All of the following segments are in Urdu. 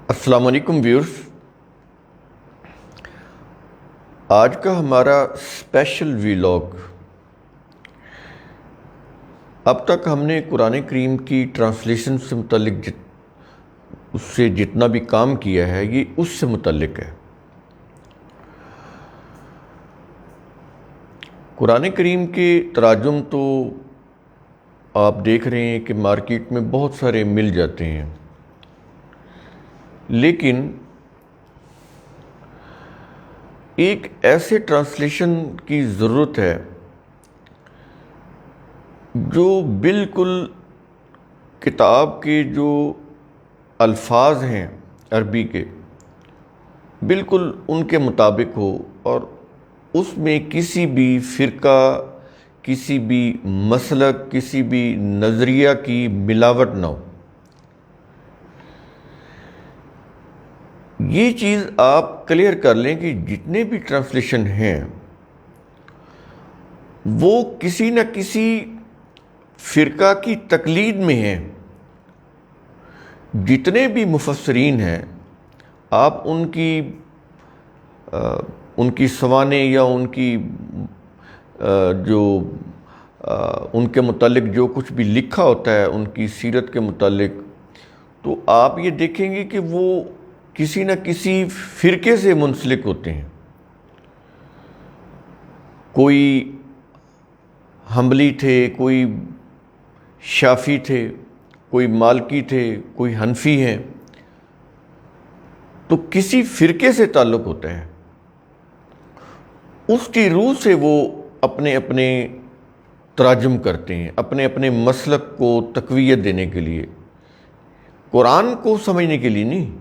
السلام علیکم ویورز، آج کا ہمارا اسپیشل ویلاگ۔ اب تک ہم نے قرآن کریم کی ٹرانسلیشن سے متعلق اس سے جتنا بھی کام کیا ہے یہ اس سے متعلق ہے۔ قرآن کریم کے تراجم تو آپ دیکھ رہے ہیں کہ مارکیٹ میں بہت سارے مل جاتے ہیں، لیکن ایک ایسے ٹرانسلیشن کی ضرورت ہے جو بالکل کتاب کے جو الفاظ ہیں عربی کے بالکل ان کے مطابق ہو، اور اس میں کسی بھی فرقہ، کسی بھی مسلک، کسی بھی نظریہ کی ملاوٹ نہ ہو۔ یہ چیز آپ کلیئر کر لیں کہ جتنے بھی ٹرانسلیشن ہیں وہ کسی نہ کسی فرقہ کی تقلید میں ہیں۔ جتنے بھی مفسرین ہیں، آپ ان کی سوانح یا ان کی ان کے متعلق جو کچھ بھی لکھا ہوتا ہے ان کی سیرت کے متعلق، تو آپ یہ دیکھیں گے کہ وہ کسی نہ کسی فرقے سے منسلک ہوتے ہیں۔ کوئی حنبلی تھے، کوئی شافعی تھے، کوئی مالکی تھے، کوئی حنفی ہیں، تو کسی فرقے سے تعلق ہوتا ہے۔ اس کی روح سے وہ اپنے اپنے تراجم کرتے ہیں، اپنے اپنے مسلک کو تقویت دینے کے لیے، قرآن کو سمجھنے کے لیے نہیں۔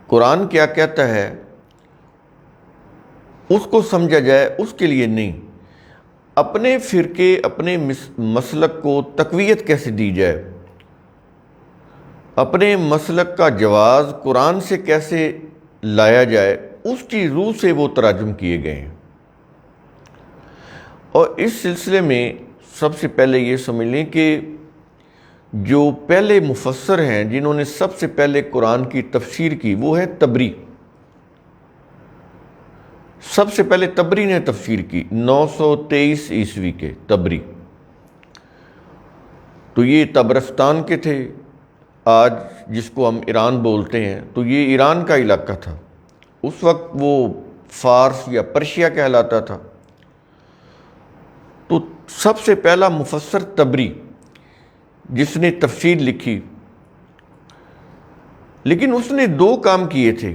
قرآن کیا کہتا ہے اس کو سمجھا جائے اس کے لیے نہیں، اپنے فرقے، اپنے مسلک کو تقویت کیسے دی جائے، اپنے مسلک کا جواز قرآن سے کیسے لایا جائے، اس کی روح سے وہ تراجم کیے گئے ہیں۔ اور اس سلسلے میں سب سے پہلے یہ سمجھ لیں کہ جو پہلے مفسر ہیں جنہوں نے سب سے پہلے قرآن کی تفسیر کی وہ ہے طبری۔ سب سے پہلے طبری نے تفسیر کی، 923 عیسوی کے طبری۔ تو یہ طبرستان کے تھے، آج جس کو ہم ایران بولتے ہیں، تو یہ ایران کا علاقہ تھا۔ اس وقت وہ فارس یا پرشیا کہلاتا تھا۔ تو سب سے پہلا مفسر طبری جس نے تفسیر لکھی، لیکن اس نے دو کام کیے تھے۔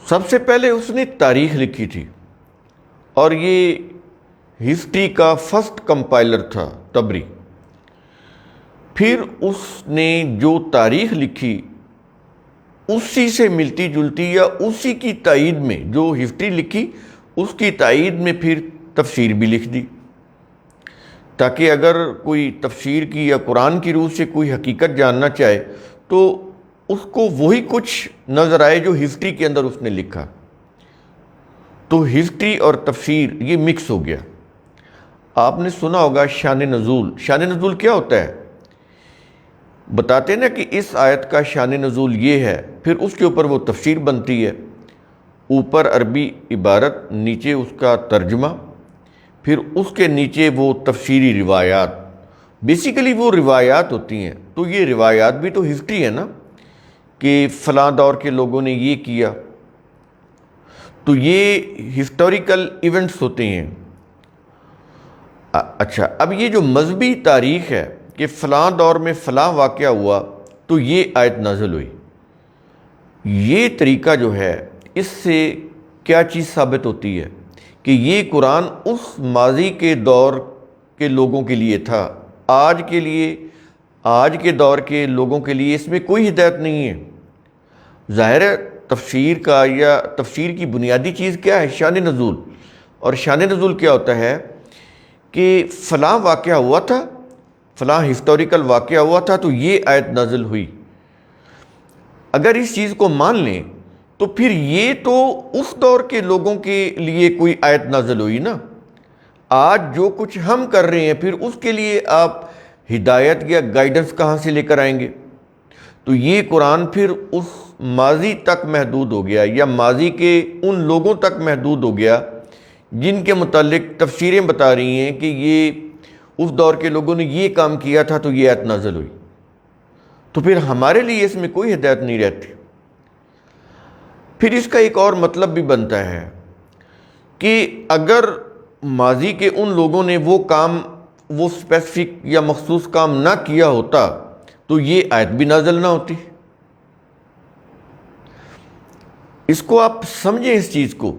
سب سے پہلے اس نے تاریخ لکھی تھی، اور یہ ہسٹری کا فرسٹ کمپائلر تھا طبری۔ پھر اس نے جو تاریخ لکھی اسی سے ملتی جلتی یا اسی کی تائید میں، جو ہسٹری لکھی اس کی تائید میں پھر تفسیر بھی لکھ دی، تاکہ اگر کوئی تفسیر کی یا قرآن کی روح سے کوئی حقیقت جاننا چاہے تو اس کو وہی کچھ نظر آئے جو ہسٹری کے اندر اس نے لکھا۔ تو ہسٹری اور تفسیر یہ مکس ہو گیا۔ آپ نے سنا ہوگا شان نزول۔ شان نزول کیا ہوتا ہے؟ بتاتے ہیں نا کہ اس آیت کا شان نزول یہ ہے، پھر اس کے اوپر وہ تفسیر بنتی ہے، اوپر عربی عبارت، نیچے اس کا ترجمہ، پھر اس کے نیچے وہ تفسیری روایات۔ بیسیکلی وہ روایات ہوتی ہیں۔ تو یہ روایات بھی تو ہسٹری ہے نا، کہ فلاں دور کے لوگوں نے یہ کیا، تو یہ ہسٹوریکل ایونٹس ہوتے ہیں۔ اچھا، اب یہ جو مذہبی تاریخ ہے کہ فلاں دور میں فلاں واقعہ ہوا تو یہ آیت نازل ہوئی، یہ طریقہ جو ہے اس سے کیا چیز ثابت ہوتی ہے کہ یہ قرآن اس ماضی کے دور کے لوگوں کے لیے تھا، آج کے دور کے لوگوں کے لیے اس میں کوئی ہدایت نہیں ہے۔ ظاہر ہے تفسیر کا یا تفسیر کی بنیادی چیز کیا ہے؟ شان نزول۔ اور شان نزول کیا ہوتا ہے کہ فلاں واقعہ ہوا تھا، فلاں ہسٹوریکل واقعہ ہوا تھا تو یہ آیت نازل ہوئی۔ اگر اس چیز کو مان لیں تو پھر یہ تو اس دور کے لوگوں کے لیے کوئی آیت نازل ہوئی نا۔ آج جو کچھ ہم کر رہے ہیں پھر اس کے لیے آپ ہدایت یا گائیڈنس کہاں سے لے کر آئیں گے؟ تو یہ قرآن پھر اس ماضی تک محدود ہو گیا، یا ماضی کے ان لوگوں تک محدود ہو گیا جن کے متعلق تفسیریں بتا رہی ہیں کہ یہ اس دور کے لوگوں نے یہ کام کیا تھا تو یہ آیت نازل ہوئی۔ تو پھر ہمارے لیے اس میں کوئی ہدایت نہیں رہتی۔ پھر اس کا ایک اور مطلب بھی بنتا ہے کہ اگر ماضی کے ان لوگوں نے وہ کام، وہ اسپیسیفک یا مخصوص کام نہ کیا ہوتا تو یہ آیت بھی نازل نہ ہوتی۔ اس کو آپ سمجھیں، اس چیز کو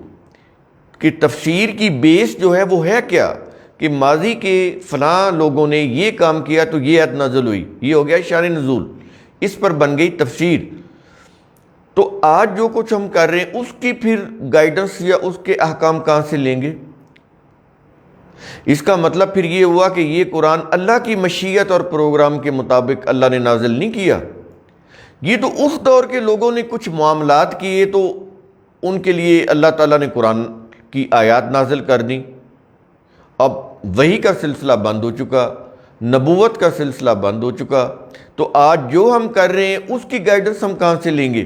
کہ تفسیر کی بیس جو ہے وہ ہے کیا، کہ ماضی کے فلاں لوگوں نے یہ کام کیا تو یہ آیت نازل ہوئی، یہ ہو گیا شان نزول، اس پر بن گئی تفسیر۔ تو آج جو کچھ ہم کر رہے ہیں اس کی پھر گائیڈنس یا اس کے احکام کہاں سے لیں گے؟ اس کا مطلب پھر یہ ہوا کہ یہ قرآن اللہ کی مشیت اور پروگرام کے مطابق اللہ نے نازل نہیں کیا، یہ تو اس دور کے لوگوں نے کچھ معاملات کیے تو ان کے لیے اللہ تعالیٰ نے قرآن کی آیات نازل کر دیں۔ اب وحی کا سلسلہ بند ہو چکا، نبوت کا سلسلہ بند ہو چکا، تو آج جو ہم کر رہے ہیں اس کی گائیڈنس ہم کہاں سے لیں گے؟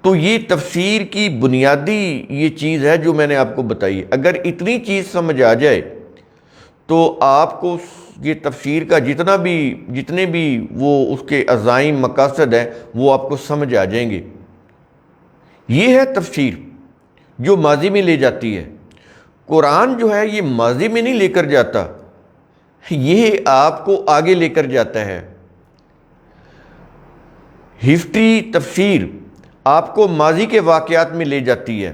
تو یہ تفسیر کی بنیادی یہ چیز ہے جو میں نے آپ کو بتائی ہے۔ اگر اتنی چیز سمجھ آ جائے تو آپ کو یہ تفسیر کا جتنے بھی وہ اس کے عزائم مقاصد ہیں وہ آپ کو سمجھ آ جائیں گے۔ یہ ہے تفسیر جو ماضی میں لے جاتی ہے۔ قرآن جو ہے یہ ماضی میں نہیں لے کر جاتا، یہ آپ کو آگے لے کر جاتا ہے۔ ہسٹری تفسیر آپ کو ماضی کے واقعات میں لے جاتی ہے۔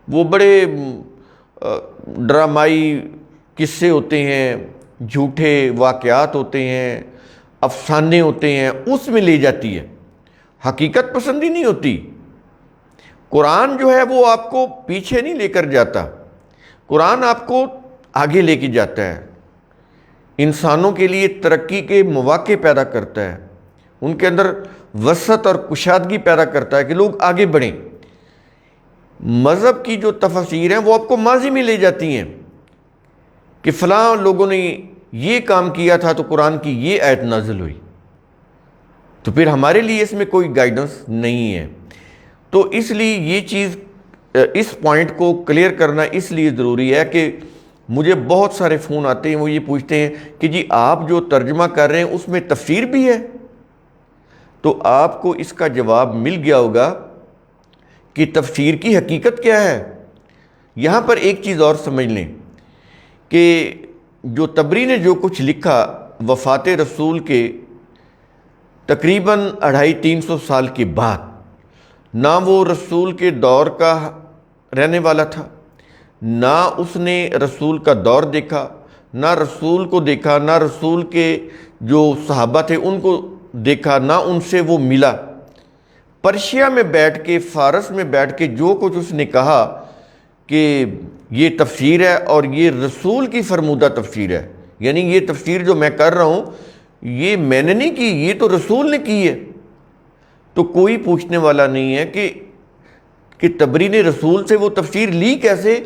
وہ بڑے ڈرامائی قصے ہوتے ہیں، جھوٹے واقعات ہوتے ہیں، افسانے ہوتے ہیں، اس میں لے جاتی ہے، حقیقت پسندی نہیں ہوتی۔ قرآن جو ہے وہ آپ کو پیچھے نہیں لے کر جاتا، قرآن آپ کو آگے لے کے جاتا ہے، انسانوں کے لیے ترقی کے مواقع پیدا کرتا ہے، ان کے اندر وسعت اور کشادگی پیدا کرتا ہے کہ لوگ آگے بڑھیں۔ مذہب کی جو تفاسیر ہیں وہ آپ کو ماضی میں لے جاتی ہیں کہ فلاں لوگوں نے یہ کام کیا تھا تو قرآن کی یہ آیت نازل ہوئی، تو پھر ہمارے لیے اس میں کوئی گائیڈنس نہیں ہے۔ تو اس لیے یہ چیز، اس پوائنٹ کو کلیئر کرنا اس لیے ضروری ہے کہ مجھے بہت سارے فون آتے ہیں، وہ یہ پوچھتے ہیں کہ جی آپ جو ترجمہ کر رہے ہیں اس میں تفسیر بھی ہے؟ تو آپ کو اس کا جواب مل گیا ہوگا کہ تفسیر کی حقیقت کیا ہے۔ یہاں پر ایک چیز اور سمجھ لیں کہ جو طبری نے جو کچھ لکھا وفات رسول کے تقریباً 250-300 سال کے بعد، نہ وہ رسول کے دور کا رہنے والا تھا، نہ اس نے رسول کا دور دیکھا، نہ رسول کو دیکھا، نہ رسول کے جو صحابہ تھے ان کو دیکھا، نہ ان سے وہ ملا۔ پرشیا میں بیٹھ کے، فارس میں بیٹھ کے جو کچھ اس نے کہا کہ یہ تفسیر ہے اور یہ رسول کی فرمودہ تفسیر ہے، یعنی یہ تفسیر جو میں کر رہا ہوں یہ میں نے نہیں کی، یہ تو رسول نے کی ہے، تو کوئی پوچھنے والا نہیں ہے کہ طبری نے رسول سے وہ تفسیر لی کیسے۔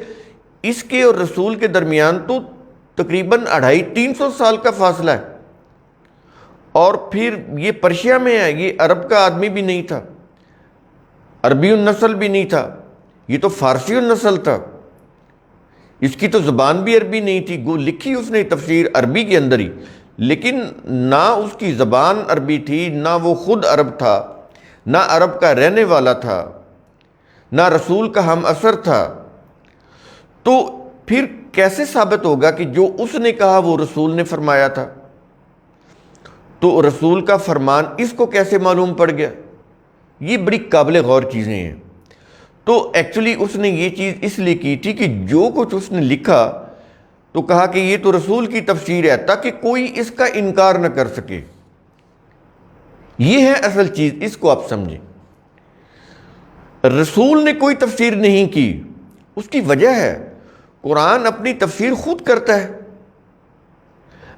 اس کے اور رسول کے درمیان تو تقریباً 250-300 سال کا فاصلہ ہے، اور پھر یہ پرشیا میں ہے، یہ عرب کا آدمی بھی نہیں تھا، عربی النسل بھی نہیں تھا، یہ تو فارسی النسل تھا، اس کی تو زبان بھی عربی نہیں تھی، گو لکھی اس نے تفسیر عربی کے اندر ہی، لیکن نہ اس کی زبان عربی تھی، نہ وہ خود عرب تھا، نہ عرب کا رہنے والا تھا، نہ رسول کا ہم اثر تھا۔ تو پھر کیسے ثابت ہوگا کہ جو اس نے کہا وہ رسول نے فرمایا تھا؟ تو رسول کا فرمان اس کو کیسے معلوم پڑ گیا؟ یہ بڑی قابل غور چیزیں ہیں۔ تو ایکچولی اس نے یہ چیز اس لیے کی تھی کہ جو کچھ اس نے لکھا تو کہا کہ یہ تو رسول کی تفسیر ہے، تاکہ کوئی اس کا انکار نہ کر سکے۔ یہ ہے اصل چیز، اس کو آپ سمجھیں۔ رسول نے کوئی تفسیر نہیں کی، اس کی وجہ ہے قرآن اپنی تفسیر خود کرتا ہے۔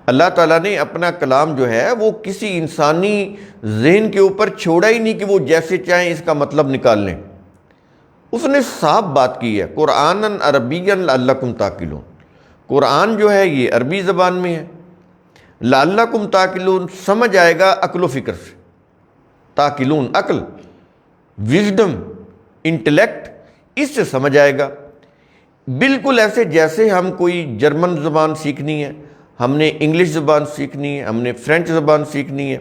اللہ تعالیٰ نے اپنا کلام جو ہے وہ کسی انسانی ذہن کے اوپر چھوڑا ہی نہیں کہ وہ جیسے چاہیں اس کا مطلب نکال لیں۔ اس نے صاف بات کی ہے، قرآنً عربیًا لعلکم تعقلون، قرآن جو ہے یہ عربی زبان میں ہے، لعلکم تعقلون، سمجھ آئے گا عقل و فکر سے۔ تعقلون، عقل، وزڈم، انٹلیکٹ، اس سے سمجھ آئے گا۔ بالکل ایسے جیسے ہم کوئی جرمن زبان سیکھنی ہے، ہم نے انگلش زبان سیکھنی ہے، ہم نے فرینچ زبان سیکھنی ہے،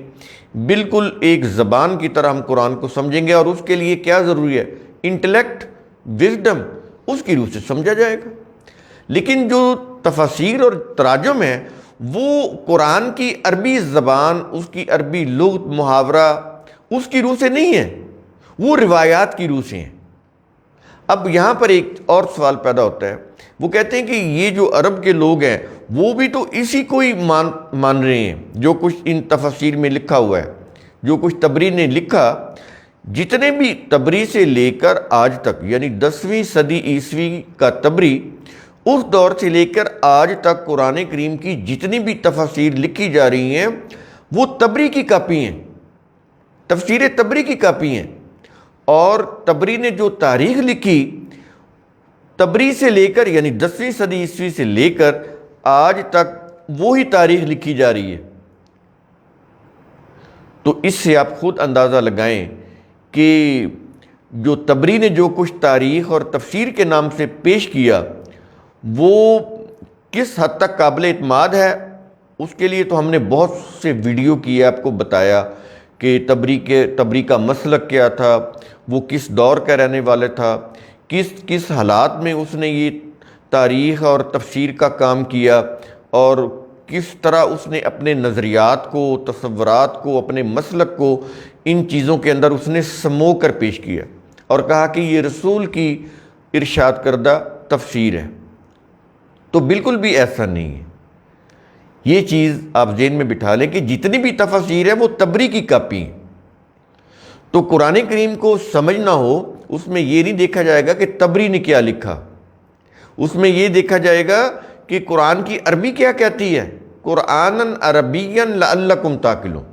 بالکل ایک زبان کی طرح ہم قرآن کو سمجھیں گے، اور اس کے لیے کیا ضروری ہے؟ انٹلیکٹ، وزڈم، اس کی روح سے سمجھا جائے گا۔ لیکن جو تفاسیر اور تراجم ہے وہ قرآن کی عربی زبان، اس کی عربی لغت، محاورہ، اس کی روح سے نہیں ہے، وہ روایات کی روح سے ہیں۔ اب یہاں پر ایک اور سوال پیدا ہوتا ہے، وہ کہتے ہیں کہ یہ جو عرب کے لوگ ہیں وہ بھی تو اسی کو ہی مان رہے ہیں جو کچھ ان تفاسیر میں لکھا ہوا ہے، جو کچھ طبری نے لکھا۔ جتنے بھی طبری سے لے کر آج تک، یعنی 10ویں صدی عیسوی کا طبری، اس دور سے لے کر آج تک قرآن کریم کی جتنی بھی تفاسیر لکھی جا رہی ہیں وہ طبری کی کاپی ہیں، تفسیر طبری کی کاپی ہیں۔ اور طبری نے جو تاریخ لکھی، طبری سے لے کر یعنی 10ویں صدی عیسوی سے لے کر آج تک وہی تاریخ لکھی جا رہی ہے۔ تو اس سے آپ خود اندازہ لگائیں کہ جو طبری نے جو کچھ تاریخ اور تفسیر کے نام سے پیش کیا وہ کس حد تک قابل اعتماد ہے۔ اس کے لیے تو ہم نے بہت سے ویڈیو کیے، آپ کو بتایا کہ طبری کا مسلک کیا تھا، وہ کس دور کا رہنے والا تھا، کس حالات میں اس نے یہ تاریخ اور تفسیر کا کام کیا، اور کس طرح اس نے اپنے نظریات کو، تصورات کو، اپنے مسلک کو ان چیزوں کے اندر اس نے سمو کر پیش کیا، اور کہا کہ یہ رسول کی ارشاد کردہ تفسیر ہے۔ تو بالکل بھی ایسا نہیں ہے۔ یہ چیز آپ ذہن میں بٹھا لیں کہ جتنی بھی تفاسیر ہے وہ طبری کی کاپی ہیں۔ تو قرآن کریم کو سمجھنا ہو، اس میں یہ نہیں دیکھا جائے گا کہ طبری نے کیا لکھا، اس میں یہ دیکھا جائے گا کہ قرآن کی عربی کیا کہتی ہے۔ قرآنً عربیًا لعلکم تعقلون،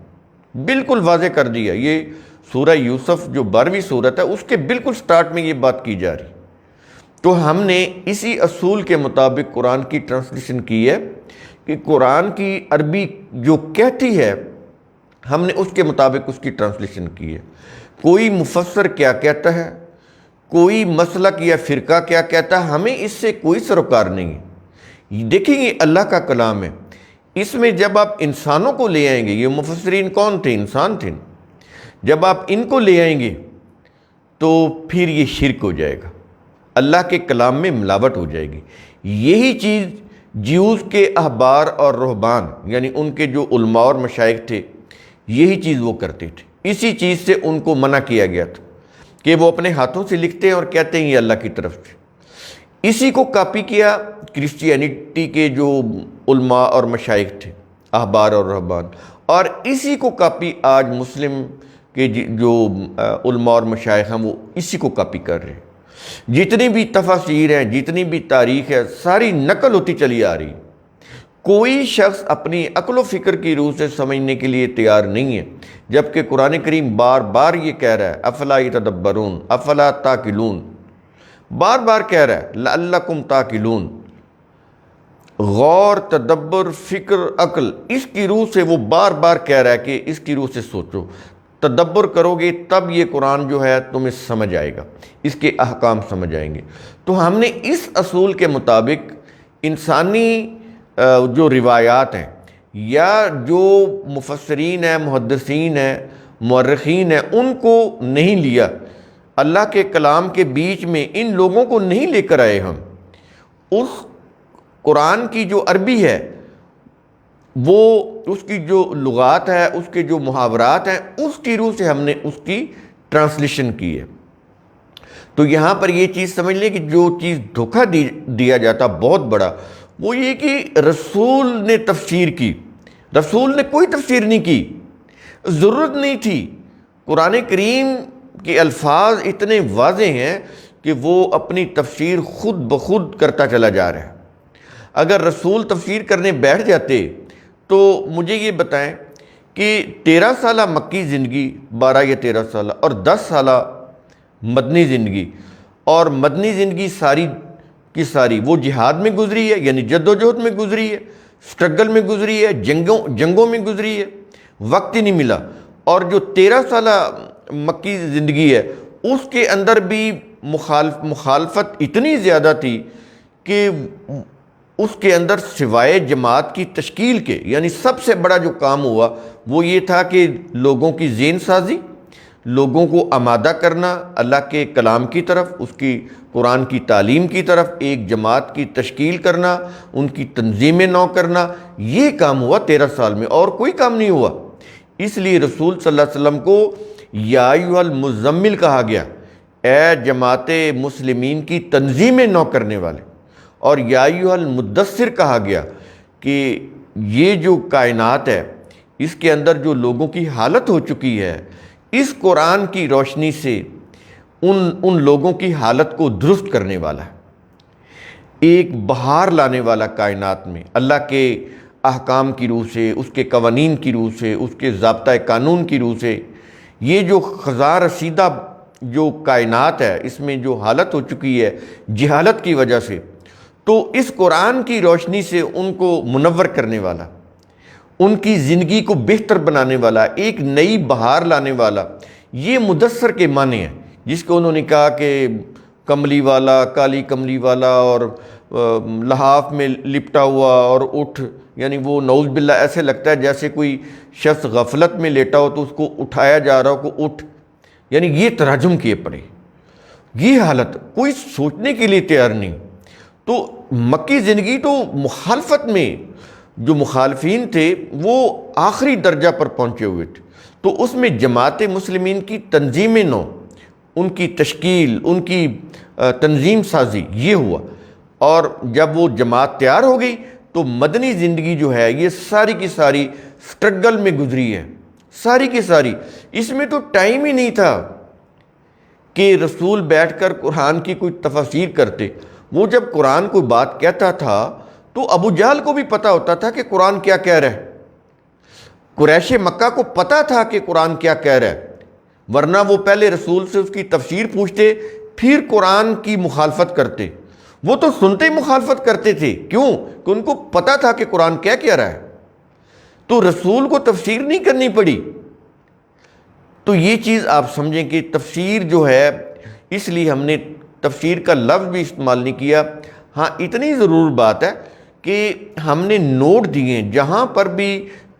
بالکل واضح کر دیا۔ یہ سورہ یوسف جو 12ویں سورت ہے اس کے بالکل سٹارٹ میں یہ بات کی جا رہی۔ تو ہم نے اسی اصول کے مطابق قرآن کی ٹرانسلیشن کی ہے کہ قرآن کی عربی جو کہتی ہے ہم نے اس کے مطابق اس کی ٹرانسلیشن کی ہے۔ کوئی مفسر کیا کہتا ہے، کوئی مسلک یا فرقہ کیا کہتا ہے، ہمیں اس سے کوئی سروکار نہیں ہے۔ دیکھیں یہ اللہ کا کلام ہے، اس میں جب آپ انسانوں کو لے آئیں گے، یہ مفسرین کون تھے؟ انسان تھے۔ جب آپ ان کو لے آئیں گے تو پھر یہ شرک ہو جائے گا، اللہ کے کلام میں ملاوٹ ہو جائے گی۔ یہی چیز جیوز کے احبار اور رہبان، یعنی ان کے جو علماء اور مشائخ تھے، یہی چیز وہ کرتے تھے۔ اسی چیز سے ان کو منع کیا گیا تھا کہ وہ اپنے ہاتھوں سے لکھتے ہیں اور کہتے ہیں یہ اللہ کی طرف سے۔ اسی کو کاپی کیا کرسچینٹی کے جو علماء اور مشائخ تھے، احبار اور رہبان، اور اسی کو کاپی آج مسلم کے جو علماء اور مشائخ ہیں وہ اسی کو کاپی کر رہے ہیں۔ جتنی بھی تفاسیر ہیں، جتنی بھی تاریخ ہے، ساری نقل ہوتی چلی آ رہی۔ کوئی شخص اپنی عقل و فکر کی روح سے سمجھنے کے لیے تیار نہیں ہے، جبکہ قرآن کریم بار بار یہ کہہ رہا ہے افلا یتدبرون افلا تعقلون، بار بار کہہ رہا ہے لعلکم تعقلون۔ غور، تدبر، فکر، عقل، اس کی روح سے وہ بار بار کہہ رہا ہے کہ اس کی روح سے سوچو، تدبر کرو گے تب یہ قرآن جو ہے تمہیں سمجھ آئے گا، اس کے احکام سمجھ آئیں گے۔ تو ہم نے اس اصول کے مطابق انسانی جو روایات ہیں یا جو مفسرین ہیں، محدثین ہیں، مورخین ہیں، ان کو نہیں لیا۔ اللہ کے کلام کے بیچ میں ان لوگوں کو نہیں لے کر آئے ہم۔ اس قرآن کی جو عربی ہے، وہ اس کی جو لغات ہے، اس کے جو محاورات ہیں، اس کی روح سے ہم نے اس کی ٹرانسلیشن کی ہے۔ تو یہاں پر یہ چیز سمجھ لیں کہ جو چیز دھوکہ دیا جاتا بہت بڑا، وہ یہ کہ رسول نے تفسیر کی۔ رسول نے کوئی تفسیر نہیں کی، ضرورت نہیں تھی۔ قرآن کریم کے الفاظ اتنے واضح ہیں کہ وہ اپنی تفسیر خود بخود کرتا چلا جا رہا ہے۔ اگر رسول تفسیر کرنے بیٹھ جاتے تو مجھے یہ بتائیں کہ 13 سالہ مکی زندگی، 12 یا 13 سالہ، اور 10 سالہ مدنی زندگی، اور مدنی زندگی ساری کی ساری وہ جہاد میں گزری ہے، یعنی جد و جہد میں گزری ہے، سٹرگل میں گزری ہے، جنگوں میں گزری ہے، وقت ہی نہیں ملا۔ اور جو 13 سالہ مکی زندگی ہے اس کے اندر بھی مخالفت اتنی زیادہ تھی کہ اس کے اندر سوائے جماعت کی تشکیل کے، یعنی سب سے بڑا جو کام ہوا وہ یہ تھا کہ لوگوں کی ذہن سازی، لوگوں کو آمادہ کرنا اللہ کے کلام کی طرف، اس کی قرآن کی تعلیم کی طرف، ایک جماعت کی تشکیل کرنا، ان کی تنظیمیں نو کرنا، یہ کام ہوا 13 سال میں، اور کوئی کام نہیں ہوا۔ اس لیے رسول صلی اللہ علیہ وسلم کو یا ایھا المزمل کہا گیا، اے جماعت مسلمین کی تنظیمیں نو کرنے والے، اور یا ایھا المدثر کہا گیا کہ یہ جو کائنات ہے اس کے اندر جو لوگوں کی حالت ہو چکی ہے، اس قرآن کی روشنی سے ان لوگوں کی حالت کو درست کرنے والا ہے، ایک بہار لانے والا کائنات میں اللہ کے احکام کی روح سے، اس کے قوانین کی روح سے، اس کے ضابطۂ قانون کی روح سے۔ یہ جو خزاں رسیدہ جو کائنات ہے اس میں جو حالت ہو چکی ہے جہالت کی وجہ سے، تو اس قرآن کی روشنی سے ان کو منور کرنے والا، ان کی زندگی کو بہتر بنانے والا، ایک نئی بہار لانے والا، یہ مدثر کے معنی ہیں، جس کو انہوں نے کہا کہ کملی والا، کالی کملی والا، اور لحاف میں لپٹا ہوا اور اٹھ، یعنی وہ نعوذ باللہ ایسے لگتا ہے جیسے کوئی شخص غفلت میں لیٹا ہو تو اس کو اٹھایا جا رہا ہو کہ اٹھ، یعنی یہ تراجم کیے پڑے، یہ حالت کوئی سوچنے کے لیے تیار نہیں۔ تو مکی زندگی تو مخالفت میں جو مخالفین تھے وہ آخری درجہ پر پہنچے ہوئے تھے، تو اس میں جماعت مسلمین کی تنظیمیں نو، ان کی تشکیل، ان کی تنظیم سازی، یہ ہوا۔ اور جب وہ جماعت تیار ہو گئی تو مدنی زندگی جو ہے یہ ساری کی ساری سٹرگل میں گزری ہے، ساری کی ساری۔ اس میں تو ٹائم ہی نہیں تھا کہ رسول بیٹھ کر قرآن کی کوئی تفسیر کرتے۔ وہ جب قرآن کوئی بات کہتا تھا تو ابو جہل کو بھی پتہ ہوتا تھا کہ قرآن کیا کہہ رہا ہے، قریش مکہ کو پتہ تھا کہ قرآن کیا کہہ رہا ہے، ورنہ وہ پہلے رسول سے اس کی تفسیر پوچھتے پھر قرآن کی مخالفت کرتے۔ وہ تو سنتے ہی مخالفت کرتے تھے، کیوں؟ کہ ان کو پتہ تھا کہ قرآن کیا کہہ رہا ہے، تو رسول کو تفسیر نہیں کرنی پڑی۔ تو یہ چیز آپ سمجھیں کہ تفسیر جو ہے، اس لیے ہم نے تفسیر کا لفظ بھی استعمال نہیں کیا۔ ہاں اتنی ضرور بات ہے کہ ہم نے نوٹ دیے جہاں پر بھی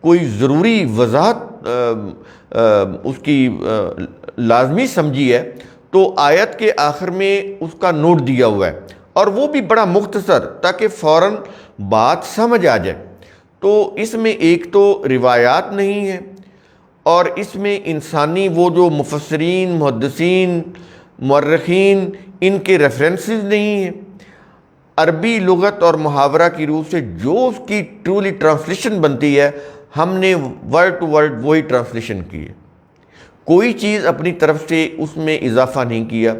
کوئی ضروری وضاحت اس کی لازمی سمجھی ہے تو آیت کے آخر میں اس کا نوٹ دیا ہوا ہے، اور وہ بھی بڑا مختصر، تاکہ فوراً بات سمجھ آ جائے۔ تو اس میں ایک تو روایات نہیں ہے، اور اس میں انسانی وہ جو مفسرین، محدثین، مورخین، ان کے ریفرنسز نہیں ہیں۔ عربی لغت اور محاورہ کی روح سے جو اس کی ٹرولی ٹرانسلیشن بنتی ہے، ہم نے ورڈ ٹو ورڈ وہی ٹرانسلیشن کی ہے، کوئی چیز اپنی طرف سے اس میں اضافہ نہیں کیا،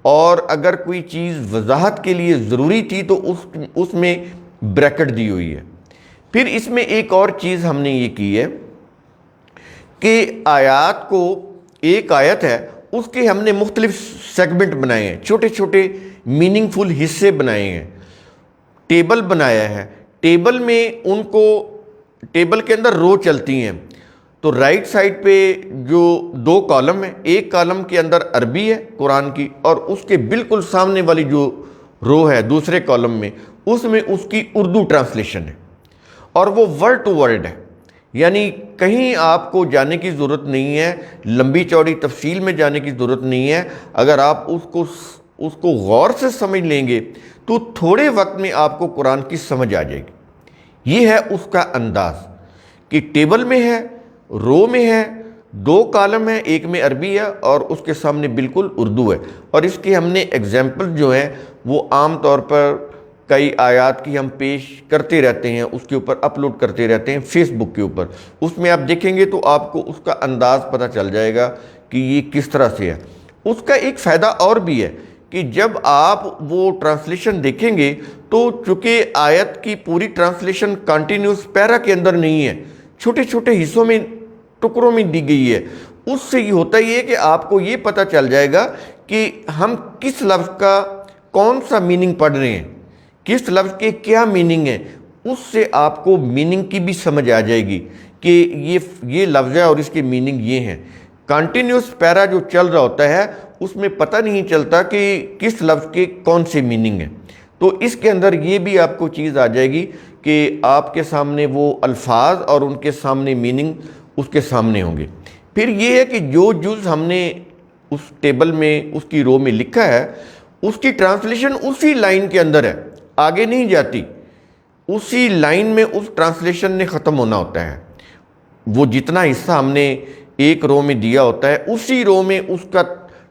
اور اگر کوئی چیز وضاحت کے لیے ضروری تھی تو اس میں بریکٹ دی ہوئی ہے۔ پھر اس میں ایک اور چیز ہم نے یہ کی ہے کہ آیات کو، ایک آیت ہے اس کے ہم نے مختلف سیگمنٹ بنائے ہیں، چھوٹے چھوٹے میننگ فل حصے بنائے ہیں، ٹیبل بنایا ہے، ٹیبل میں ان کو، ٹیبل کے اندر رو چلتی ہیں، تو رائٹ سائڈ پہ جو 2 کالم ہیں، ایک کالم کے اندر عربی ہے قرآن کی، اور اس کے بالکل سامنے والی جو رو ہے دوسرے کالم میں، اس میں اس کی اردو ٹرانسلیشن ہے، اور وہ ورڈ ٹو ورڈ ہے، یعنی کہیں آپ کو جانے کی ضرورت نہیں ہے، لمبی چوڑی تفصیل میں جانے کی ضرورت نہیں ہے۔ اگر آپ اس کو غور سے سمجھ لیں گے تو تھوڑے وقت میں آپ کو قرآن کی سمجھ آ جائے گی۔ یہ ہے اس کا انداز کہ ٹیبل میں ہے، رو میں ہے، 2 کالم ہیں، ایک میں عربی ہے اور اس کے سامنے بالکل اردو ہے، اور اس کے ہم نے ایگزامپل جو ہیں وہ عام طور پر کئی آیات کی ہم پیش کرتے رہتے ہیں، اس کے اوپر اپلوڈ کرتے رہتے ہیں فیس بک کے اوپر، اس میں آپ دیکھیں گے تو آپ کو اس کا انداز پتہ چل جائے گا کہ یہ کس طرح سے ہے۔ اس کا ایک فائدہ اور بھی ہے کہ جب آپ وہ ٹرانسلیشن دیکھیں گے تو چونکہ آیت کی پوری ٹرانسلیشن کنٹینیوس پیرا کے اندر نہیں ہے، چھوٹے چھوٹے حصوں میں، ٹکڑوں میں دی گئی ہے، اس سے یہ ہوتا ہی ہے کہ آپ کو یہ پتہ چل جائے گا کہ ہم کس لفظ کا کون سا میننگ پڑھ رہے ہیں، کس لفظ کے کیا میننگ ہے، اس سے آپ کو میننگ کی بھی سمجھ آ جائے گی کہ یہ لفظ ہے اور اس کی میننگ یہ ہیں. کنٹینیوس پیرا جو چل رہا ہوتا ہے اس میں پتہ نہیں چلتا کہ کس لفظ کے کون سے میننگ ہیں. تو اس کے اندر یہ بھی آپ کو چیز آ جائے گی کہ آپ کے سامنے وہ الفاظ اور ان کے سامنے میننگ اس کے سامنے ہوں گے. پھر یہ ہے کہ جو جز ہم نے اس ٹیبل میں اس کی رو میں لکھا ہے اس کی ٹرانسلیشن اسی لائن کے اندر ہے، آگے نہیں جاتی. اسی لائن میں اس ٹرانسلیشن نے ختم ہونا ہوتا ہے. وہ جتنا حصہ ہم نے ایک رو میں دیا ہوتا ہے اسی رو میں اس کا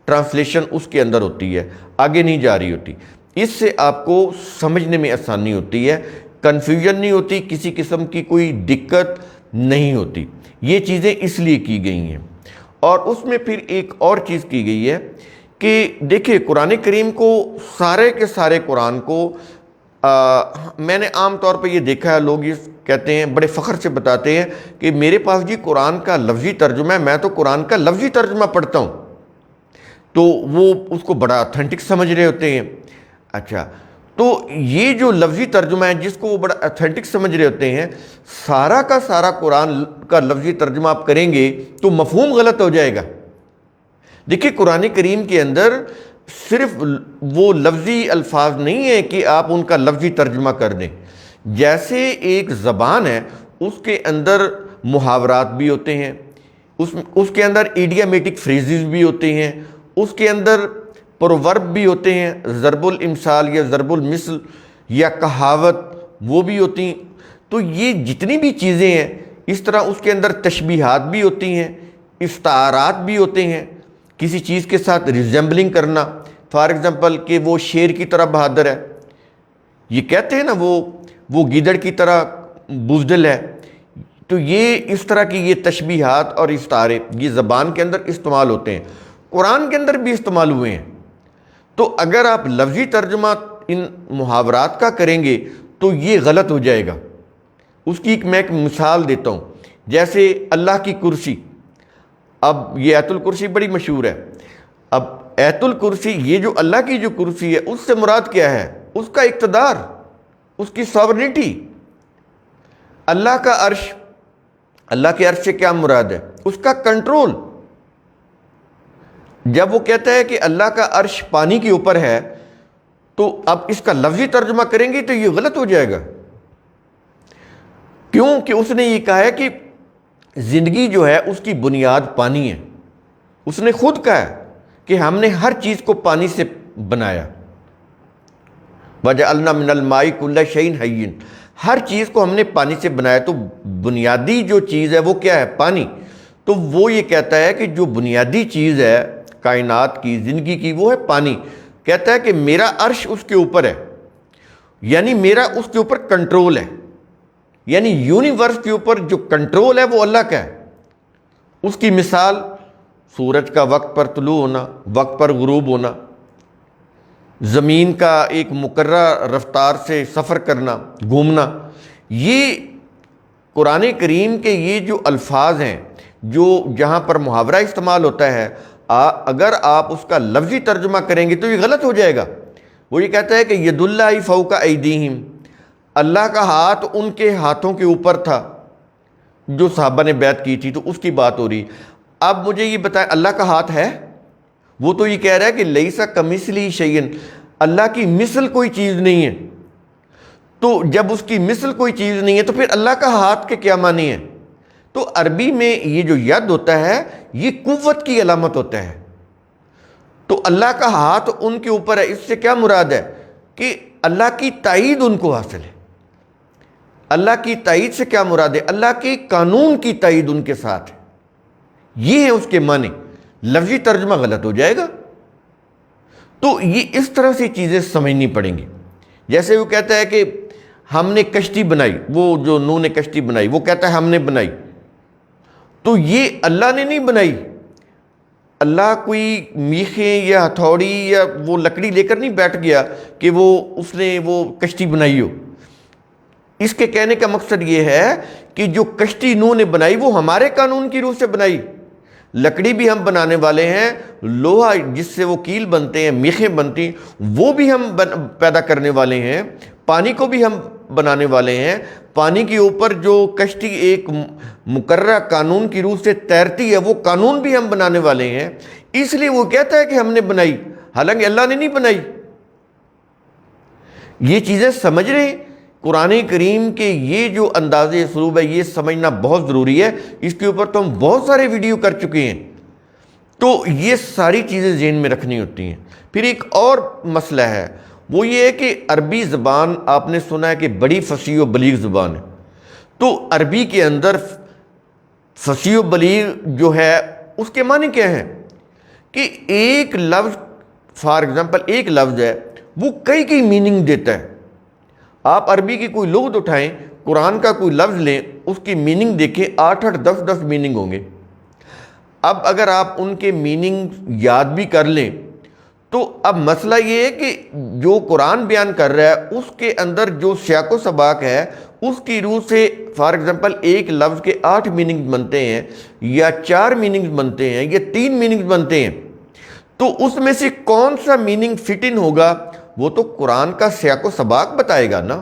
ٹرانسلیشن اس کے اندر ہوتی ہے، آگے نہیں جا رہی ہوتی. اس سے آپ کو سمجھنے میں آسانی ہوتی ہے، کنفیوژن نہیں ہوتی، کسی قسم کی کوئی دقت نہیں ہوتی. یہ چیزیں اس لیے کی گئی ہیں. اور اس میں پھر ایک اور چیز کی گئی ہے کہ دیکھیں قرآن کریم کو سارے کے سارے قرآن کو میں نے عام طور پہ یہ دیکھا ہے، لوگ یہ کہتے ہیں بڑے فخر سے بتاتے ہیں کہ میرے پاس جی قرآن کا لفظی ترجمہ ہے، میں تو قرآن کا لفظی ترجمہ پڑھتا ہوں. تو وہ اس کو بڑا اتھینٹک سمجھ رہے ہوتے ہیں. اچھا، تو یہ جو لفظی ترجمہ ہے جس کو وہ بڑا اتھینٹک سمجھ رہے ہوتے ہیں، سارا کا سارا قرآن کا لفظی ترجمہ آپ کریں گے تو مفہوم غلط ہو جائے گا. دیکھیں قرآن کریم کے اندر صرف وہ لفظی الفاظ نہیں ہیں کہ آپ ان کا لفظی ترجمہ کر دیں. جیسے ایک زبان ہے اس کے اندر محاورات بھی ہوتے ہیں، اس کے اندر ایڈیامیٹک فریزز بھی ہوتے ہیں، اس کے اندر پروورب بھی ہوتے ہیں، ضرب الامثال یا ضرب المثل یا کہاوت وہ بھی ہوتی ہیں. تو یہ جتنی بھی چیزیں ہیں اس طرح اس کے اندر تشبیہات بھی ہوتی ہیں، استعارات بھی ہوتے ہیں، کسی چیز کے ساتھ ریزمبلنگ کرنا. فار ایگزامپل کہ وہ شیر کی طرح بہادر ہے، یہ کہتے ہیں نا وہ گیدڑ کی طرح بزدل ہے. تو یہ اس طرح کی یہ تشبیہات اور استعارے یہ زبان کے اندر استعمال ہوتے ہیں، قرآن کے اندر بھی استعمال ہوئے ہیں. تو اگر آپ لفظی ترجمہ ان محاورات کا کریں گے تو یہ غلط ہو جائے گا. اس کی میں ایک مثال دیتا ہوں. جیسے اللہ کی کرسی، اب یہ آیت الکرسی بڑی مشہور ہے. اب آیت الکرسی یہ جو اللہ کی جو کرسی ہے اس سے مراد کیا ہے؟ اس کا اقتدار، اس کی ساورنٹی. اللہ کا عرش، اللہ کے عرش سے کیا مراد ہے؟ اس کا کنٹرول. جب وہ کہتا ہے کہ اللہ کا عرش پانی کے اوپر ہے تو اب اس کا لفظی ترجمہ کریں گے تو یہ غلط ہو جائے گا. کیوں کہ اس نے یہ کہا ہے کہ زندگی جو ہے اس کی بنیاد پانی ہے. اس نے خود کہا ہے کہ ہم نے ہر چیز کو پانی سے بنایا. وَجَعَلْنَا مِنَ الْمَاءِ كُلَّ شَيْءٍ حَيٍّ، ہر چیز کو ہم نے پانی سے بنایا. تو بنیادی جو چیز ہے وہ کیا ہے؟ پانی. تو وہ یہ کہتا ہے کہ جو بنیادی چیز ہے کائنات کی، زندگی کی، وہ ہے پانی. کہتا ہے کہ میرا عرش اس کے اوپر ہے، یعنی میرا اس کے اوپر کنٹرول ہے. یعنی یونیورس کے اوپر جو کنٹرول ہے وہ اللہ کا ہے. اس کی مثال سورج کا وقت پر طلوع ہونا، وقت پر غروب ہونا، زمین کا ایک مقررہ رفتار سے سفر کرنا، گھومنا. یہ قرآن کریم کے یہ جو الفاظ ہیں جو جہاں پر محاورہ استعمال ہوتا ہے، اگر آپ اس کا لفظی ترجمہ کریں گے تو یہ غلط ہو جائے گا. وہ یہ کہتا ہے کہ ید اللہ فوق ایدیہم، اللہ کا ہاتھ ان کے ہاتھوں کے اوپر تھا جو صحابہ نے بیعت کی تھی. تو اس کی بات ہو رہی. اب مجھے یہ بتائیں اللہ کا ہاتھ ہے؟ وہ تو یہ کہہ رہا ہے کہ لیس کمثلہ شیء، اللہ کی مثل کوئی چیز نہیں ہے. تو جب اس کی مثل کوئی چیز نہیں ہے تو پھر اللہ کا ہاتھ کے کیا معنی ہے؟ تو عربی میں یہ جو ید ہوتا ہے یہ قوت کی علامت ہوتا ہے. تو اللہ کا ہاتھ ان کے اوپر ہے، اس سے کیا مراد ہے؟ کہ اللہ کی تائید ان کو حاصل ہے. اللہ کی تائید سے کیا مراد ہے؟ اللہ کے قانون کی تائید ان کے ساتھ ہے. یہ ہے اس کے معنی. لفظی ترجمہ غلط ہو جائے گا. تو یہ اس طرح سے چیزیں سمجھنی پڑیں گی. جیسے وہ کہتا ہے کہ ہم نے کشتی بنائی، وہ جو نوح نے کشتی بنائی، وہ کہتا ہے ہم نے بنائی. تو یہ اللہ نے نہیں بنائی. اللہ کوئی میخیں یا ہتھوڑی یا وہ لکڑی لے کر نہیں بیٹھ گیا کہ اس نے وہ کشتی بنائی ہو. اس کے کہنے کا مقصد یہ ہے کہ جو کشتی نوح نے بنائی وہ ہمارے قانون کی روح سے بنائی. لکڑی بھی ہم بنانے والے ہیں، لوہا جس سے وہ کیل بنتے ہیں، میخیں بنتی، وہ بھی ہم پیدا کرنے والے ہیں. پانی کو بھی ہم بنانے والے ہیں، پانی کے اوپر جو کشتی ایک مقررہ قانون کی روح سے تیرتی ہے وہ قانون بھی ہم بنانے والے ہیں، اس لیے وہ کہتا ہے کہ ہم نے بنائی، حالانکہ اللہ نے نہیں بنائی۔ یہ چیزیں سمجھ رہے ہیں؟ قرآن کریم کے یہ جو انداز اسلوب ہے یہ سمجھنا بہت ضروری ہے، اس کے اوپر تو ہم بہت سارے ویڈیو کر چکے ہیں، تو یہ ساری چیزیں ذہن میں رکھنی ہوتی ہیں۔ پھر ایک اور مسئلہ ہے، وہ یہ ہے کہ عربی زبان آپ نے سنا ہے کہ بڑی فصیح و بلیغ زبان ہے، تو عربی کے اندر فصیح و بلیغ جو ہے اس کے معنی کیا ہیں کہ ایک لفظ، فار ایگزامپل ایک لفظ ہے وہ کئی میننگ دیتا ہے۔ آپ عربی کی کوئی لغت اٹھائیں، قرآن کا کوئی لفظ لیں، اس کی میننگ دیکھیں، 8 10 میننگ ہوں گے۔ اب اگر آپ ان کے میننگ یاد بھی کر لیں تو اب مسئلہ یہ ہے کہ جو قرآن بیان کر رہا ہے اس کے اندر جو سیاق و سباق ہے اس کی روح سے فار ایگزامپل ایک لفظ کے 8 میننگ بنتے ہیں یا 4 میننگ بنتے ہیں یا 3 میننگ بنتے ہیں، تو اس میں سے کون سا میننگ فٹ ان ہوگا وہ تو قرآن کا سیاق و سباق بتائے گا نا۔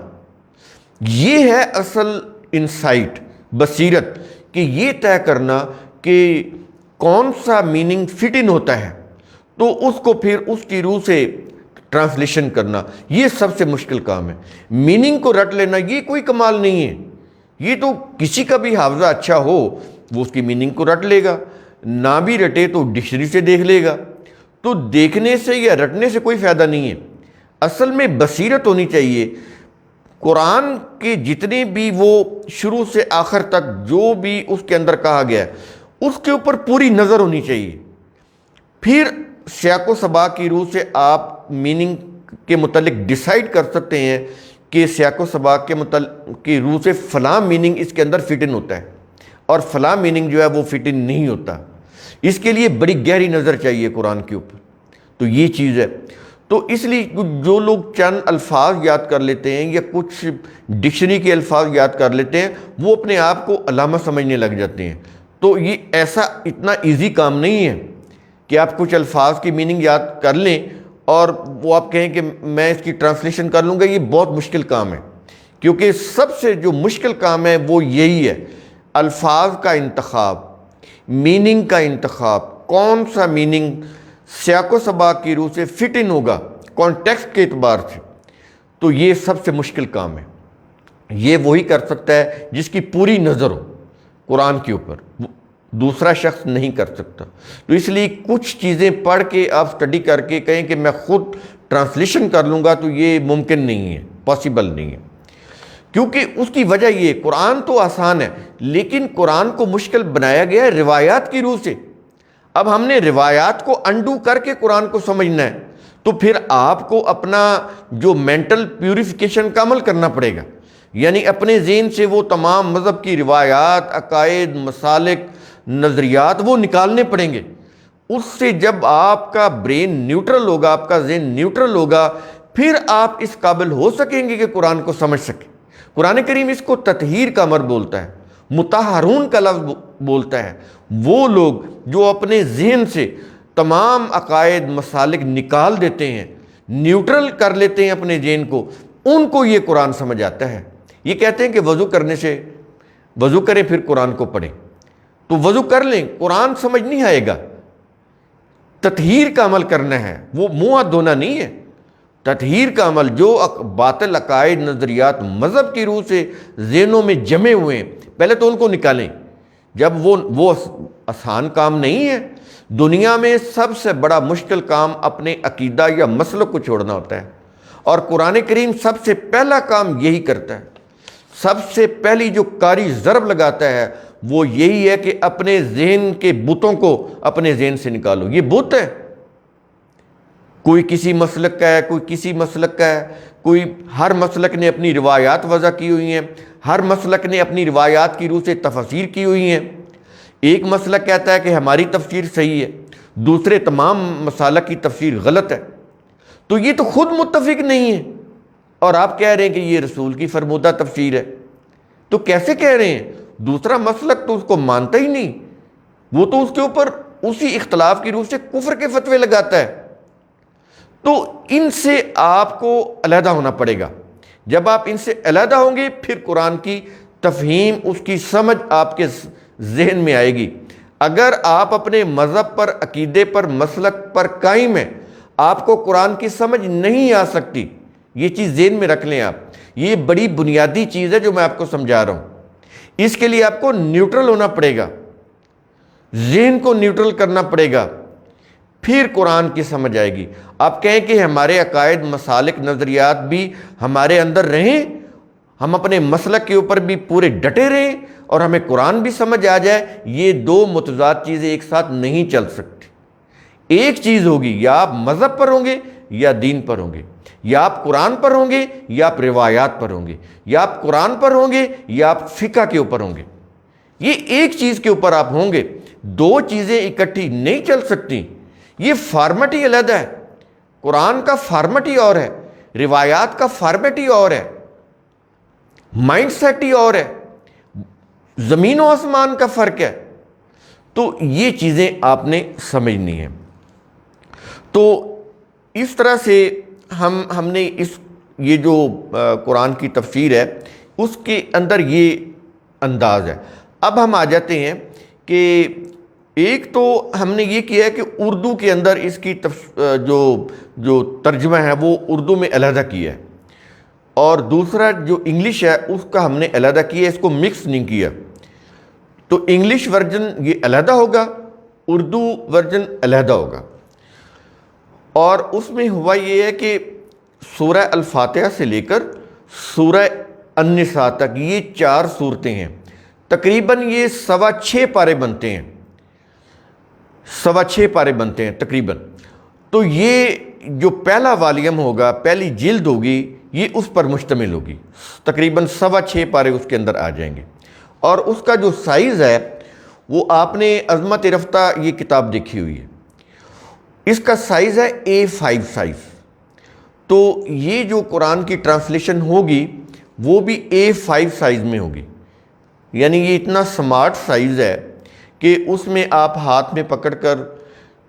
یہ ہے اصل انسائٹ، بصیرت، کہ یہ طے کرنا کہ کون سا میننگ فٹ ان ہوتا ہے تو اس کو پھر اس کی روح سے ٹرانسلیشن کرنا، یہ سب سے مشکل کام ہے۔ میننگ کو رٹ لینا یہ کوئی کمال نہیں ہے، یہ تو کسی کا بھی حافظہ اچھا ہو وہ اس کی میننگ کو رٹ لے گا، نہ بھی رٹے تو ڈکشنری سے دیکھ لے گا۔ تو دیکھنے سے یا رٹنے سے کوئی فائدہ نہیں ہے، اصل میں بصیرت ہونی چاہیے۔ قرآن کے جتنے بھی وہ شروع سے آخر تک جو بھی اس کے اندر کہا گیا ہے اس کے اوپر پوری نظر ہونی چاہیے، پھر سیاق و سباق کی روح سے آپ میننگ کے متعلق ڈیسائیڈ کر سکتے ہیں کہ سیاق و سباق کے متعلق کی روح سے فلاں میننگ اس کے اندر فٹ ان ہوتا ہے اور فلاں میننگ جو ہے وہ فٹ ان نہیں ہوتا۔ اس کے لیے بڑی گہری نظر چاہیے قرآن کے اوپر، تو یہ چیز ہے۔ تو اس لیے جو لوگ چند الفاظ یاد کر لیتے ہیں یا کچھ ڈکشنری کے الفاظ یاد کر لیتے ہیں وہ اپنے آپ کو علامہ سمجھنے لگ جاتے ہیں، تو یہ ایسا اتنا ایزی کام نہیں ہے کہ آپ کچھ الفاظ کی میننگ یاد کر لیں اور وہ آپ کہیں کہ میں اس کی ٹرانسلیشن کر لوں گا۔ یہ بہت مشکل کام ہے، کیونکہ سب سے جو مشکل کام ہے وہ یہی ہے، الفاظ کا انتخاب، میننگ کا انتخاب، کون سا میننگ سیاق و سباق کی روح سے فٹ ان ہوگا کانٹیکسٹ کے اعتبار سے، تو یہ سب سے مشکل کام ہے۔ یہ وہی کر سکتا ہے جس کی پوری نظر ہو قرآن کے اوپر، دوسرا شخص نہیں کر سکتا۔ تو اس لیے کچھ چیزیں پڑھ کے آپ سٹڈی کر کے کہیں کہ میں خود ٹرانسلیشن کر لوں گا تو یہ ممکن نہیں ہے، پاسبل نہیں ہے، کیونکہ اس کی وجہ یہ قرآن تو آسان ہے لیکن قرآن کو مشکل بنایا گیا ہے روایات کی روح سے۔ اب ہم نے روایات کو انڈو کر کے قرآن کو سمجھنا ہے تو پھر آپ کو اپنا جو مینٹل پیوریفیکیشن کا عمل کرنا پڑے گا، یعنی اپنے ذہن سے وہ تمام مذہب کی روایات، عقائد، مسالک، نظریات وہ نکالنے پڑیں گے۔ اس سے جب آپ کا برین نیوٹرل ہوگا، آپ کا ذہن نیوٹرل ہوگا، پھر آپ اس قابل ہو سکیں گے کہ قرآن کو سمجھ سکیں۔ قرآن کریم اس کو تطہیر کا امر بولتا ہے، مطہرون کا لفظ بولتا ہے۔ وہ لوگ جو اپنے ذہن سے تمام عقائد، مسالک نکال دیتے ہیں، نیوٹرل کر لیتے ہیں اپنے ذہن کو، ان کو یہ قرآن سمجھ آتا ہے۔ یہ کہتے ہیں کہ وضو کرنے سے وضو کریں پھر قرآن کو پڑھیں، تو وضو کر لیں، قرآن سمجھ نہیں آئے گا۔ تطہیر کا عمل کرنا ہے، وہ منہ ہاتھ دھونا نہیں ہے۔ تطہیر کا عمل جو باطل عقائد، نظریات مذہب کی روح سے ذہنوں میں جمے ہوئے ہیں پہلے تو ان کو نکالیں۔ جب وہ آسان کام نہیں ہے، دنیا میں سب سے بڑا مشکل کام اپنے عقیدہ یا مسلک کو چھوڑنا ہوتا ہے، اور قرآن کریم سب سے پہلا کام یہی کرتا ہے۔ سب سے پہلی جو کاری ضرب لگاتا ہے وہ یہی ہے کہ اپنے ذہن کے بتوں کو اپنے ذہن سے نکالو۔ یہ بت ہے، کوئی کسی مسلک کا ہے، کوئی کسی مسلک کا ہے، کوئی ہر مسلک نے اپنی روایات وضع کی ہوئی ہیں، ہر مسلک نے اپنی روایات کی روح سے تفسیر کی ہوئی ہیں۔ ایک مسلک کہتا ہے کہ ہماری تفسیر صحیح ہے، دوسرے تمام مسالک کی تفسیر غلط ہے، تو یہ تو خود متفق نہیں ہے، اور آپ کہہ رہے ہیں کہ یہ رسول کی فرمودہ تفسیر ہے۔ تو کیسے کہہ رہے ہیں؟ دوسرا مسلک تو اس کو مانتا ہی نہیں، وہ تو اس کے اوپر اسی اختلاف کی روح سے کفر کے فتوے لگاتا ہے۔ تو ان سے آپ کو علیحدہ ہونا پڑے گا، جب آپ ان سے علیحدہ ہوں گے پھر قرآن کی تفہیم، اس کی سمجھ آپ کے ذہن میں آئے گی۔ اگر آپ اپنے مذہب پر، عقیدے پر، مسلک پر قائم ہیں، آپ کو قرآن کی سمجھ نہیں آ سکتی۔ یہ چیز ذہن میں رکھ لیں آپ، یہ بڑی بنیادی چیز ہے جو میں آپ کو سمجھا رہا ہوں۔ اس کے لیے آپ کو نیوٹرل ہونا پڑے گا، ذہن کو نیوٹرل کرنا پڑے گا، پھر قرآن کی سمجھ آئے گی۔ آپ کہیں کہ ہمارے عقائد، مسالک، نظریات بھی ہمارے اندر رہیں، ہم اپنے مسلک کے اوپر بھی پورے ڈٹے رہیں اور ہمیں قرآن بھی سمجھ آ جائے، یہ دو متضاد چیزیں ایک ساتھ نہیں چل سکتی۔ ایک چیز ہوگی، یا آپ مذہب پر ہوں گے یا دین پر ہوں گے، یا آپ قرآن پر ہوں گے یا آپ روایات پر ہوں گے، یا آپ قرآن پر ہوں گے یا آپ فقہ کے اوپر ہوں گے۔ یہ ایک چیز کے اوپر آپ ہوں گے، دو چیزیں اکٹھی نہیں چل سکتی۔ یہ فارمیٹ ہی علیحدہ ہے، قرآن کا فارمیٹ ہی اور ہے، روایات کا فارمیٹ ہی اور ہے، مائنڈ سیٹ ہی اور ہے، زمین و آسمان کا فرق ہے۔ تو یہ چیزیں آپ نے سمجھنی ہیں۔ تو اس طرح سے ہم نے یہ جو قرآن کی تفسیر ہے اس کے اندر یہ انداز ہے۔ اب ہم آ جاتے ہیں کہ ایک تو ہم نے یہ کیا ہے کہ اردو کے اندر اس کی جو ترجمہ ہے وہ اردو میں علیحدہ کیا ہے، اور دوسرا جو انگلش ہے اس کا ہم نے علیحدہ کیا ہے، اس کو مکس نہیں کیا۔ تو انگلش ورژن یہ علیحدہ ہوگا، اردو ورژن علیحدہ ہوگا۔ اور اس میں ہوا یہ ہے کہ سورہ الفاتحہ سے لے کر سورہ النساء تک یہ 4 صورتیں ہیں، تقریباً یہ 6.25 پارے بنتے ہیں، 6.25 پارے بنتے ہیں تقریباً۔ تو یہ جو پہلا والیوم ہوگا، پہلی جلد ہوگی، یہ اس پر مشتمل ہوگی، تقریباً 6.25 پارے اس کے اندر آ جائیں گے۔ اور اس کا جو سائز ہے وہ آپ نے عظمت رفتہ یہ کتاب دیکھی ہوئی ہے، اس کا سائز ہے A5 سائز۔ تو یہ جو قرآن کی ٹرانسلیشن ہوگی وہ بھی A5 سائز میں ہوگی، یعنی یہ اتنا سمارٹ سائز ہے کہ اس میں آپ ہاتھ میں پکڑ کر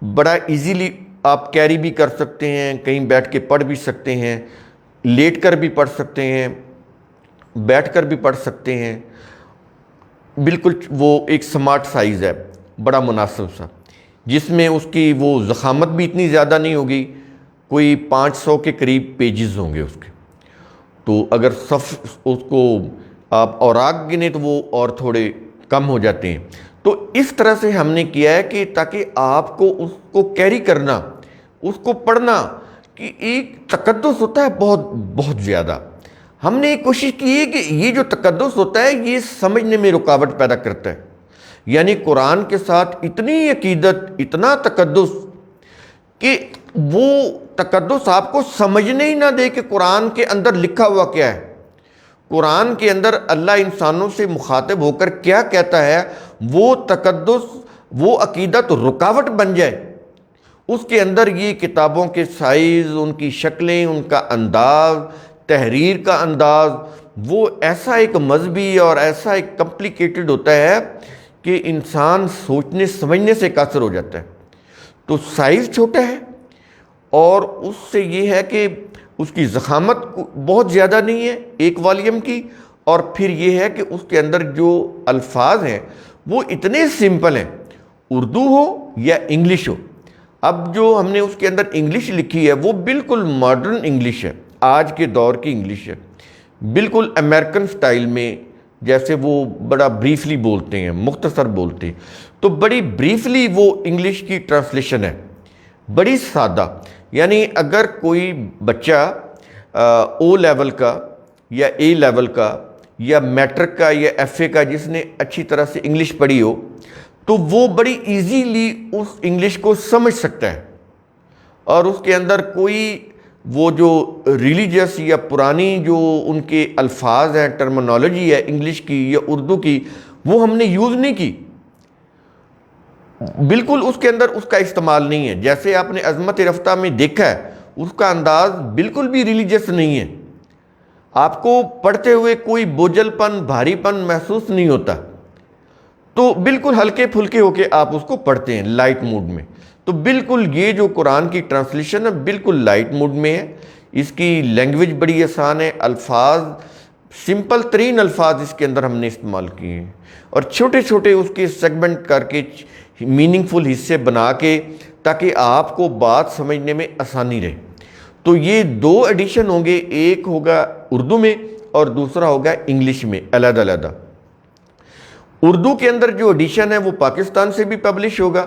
بڑا ایزیلی آپ کیری بھی کر سکتے ہیں، کہیں بیٹھ کے پڑھ بھی سکتے ہیں، لیٹ کر بھی پڑھ سکتے ہیں، بیٹھ کر بھی پڑھ سکتے ہیں۔ بالکل وہ ایک سمارٹ سائز ہے، بڑا مناسب سا، جس میں اس کی وہ ضخامت بھی اتنی زیادہ نہیں ہوگی، کوئی 500 کے قریب پیجز ہوں گے اس کے۔ تو اگر اس کو آپ اوراق گنے تو وہ اور تھوڑے کم ہو جاتے ہیں۔ تو اس طرح سے ہم نے کیا ہے کہ تاکہ آپ کو اس کو کیری کرنا، اس کو پڑھنا، کہ ایک تقدس ہوتا ہے بہت بہت زیادہ۔ ہم نے کوشش کی ہے کہ یہ جو تقدس ہوتا ہے یہ سمجھنے میں رکاوٹ پیدا کرتا ہے، یعنی قرآن کے ساتھ اتنی عقیدت، اتنا تقدس کہ وہ تقدس آپ کو سمجھنے ہی نہ دے کہ قرآن کے اندر لکھا ہوا کیا ہے، قرآن کے اندر اللہ انسانوں سے مخاطب ہو کر کیا کہتا ہے، وہ تقدس، وہ عقیدت رکاوٹ بن جائے۔ اس کے اندر یہ کتابوں کے سائز، ان کی شکلیں، ان کا انداز، تحریر کا انداز، وہ ایسا ایک مذہبی اور ایسا ایک کمپلیکیٹڈ ہوتا ہے کہ انسان سوچنے سمجھنے سے قاصر ہو جاتا ہے۔ تو سائز چھوٹا ہے، اور اس سے یہ ہے کہ اس کی ضخامت بہت زیادہ نہیں ہے ایک والیوم کی، اور پھر یہ ہے کہ اس کے اندر جو الفاظ ہیں وہ اتنے سمپل ہیں، اردو ہو یا انگلش ہو۔ اب جو ہم نے اس کے اندر انگلش لکھی ہے وہ بالکل ماڈرن انگلش ہے، آج کے دور کی انگلش ہے، بالکل امریکن سٹائل میں، جیسے وہ بڑا بریفلی بولتے ہیں، مختصر بولتے ہیں، تو بڑی بریفلی وہ انگلش کی ٹرانسلیشن ہے، بڑی سادہ۔ یعنی اگر کوئی بچہ او لیول کا یا اے لیول کا یا میٹرک کا یا ایف اے کا جس نے اچھی طرح سے انگلش پڑھی ہو تو وہ بڑی ایزیلی اس انگلش کو سمجھ سکتا ہے، اور اس کے اندر کوئی وہ جو ریلیجیس یا پرانی جو ان کے الفاظ ہیں، ٹرمنالوجی ہے انگلش کی یا اردو کی، وہ ہم نے یوز نہیں کی، بالکل اس کے اندر اس کا استعمال نہیں ہے۔ جیسے آپ نے عظمت رفتہ میں دیکھا ہے، اس کا انداز بالکل بھی ریلیجیس نہیں ہے، آپ کو پڑھتے ہوئے کوئی بوجھل پن، بھاری پن محسوس نہیں ہوتا، تو بالکل ہلکے پھلکے ہو کے آپ اس کو پڑھتے ہیں لائٹ موڈ میں۔ تو بالکل یہ جو قرآن کی ٹرانسلیشن ہے بالکل لائٹ موڈ میں ہے، اس کی لینگویج بڑی آسان ہے، الفاظ سمپل ترین الفاظ اس کے اندر ہم نے استعمال کیے ہیں، اور چھوٹے چھوٹے اس کے سیگمنٹ کر کے میننگ فل حصے بنا کے تاکہ آپ کو بات سمجھنے میں آسانی رہے۔ تو یہ 2 ایڈیشن ہوں گے، ایک ہوگا اردو میں اور دوسرا ہوگا انگلش میں علیحدہ علیحدہ۔ اردو کے اندر جو ایڈیشن ہے وہ پاکستان سے بھی پبلش ہوگا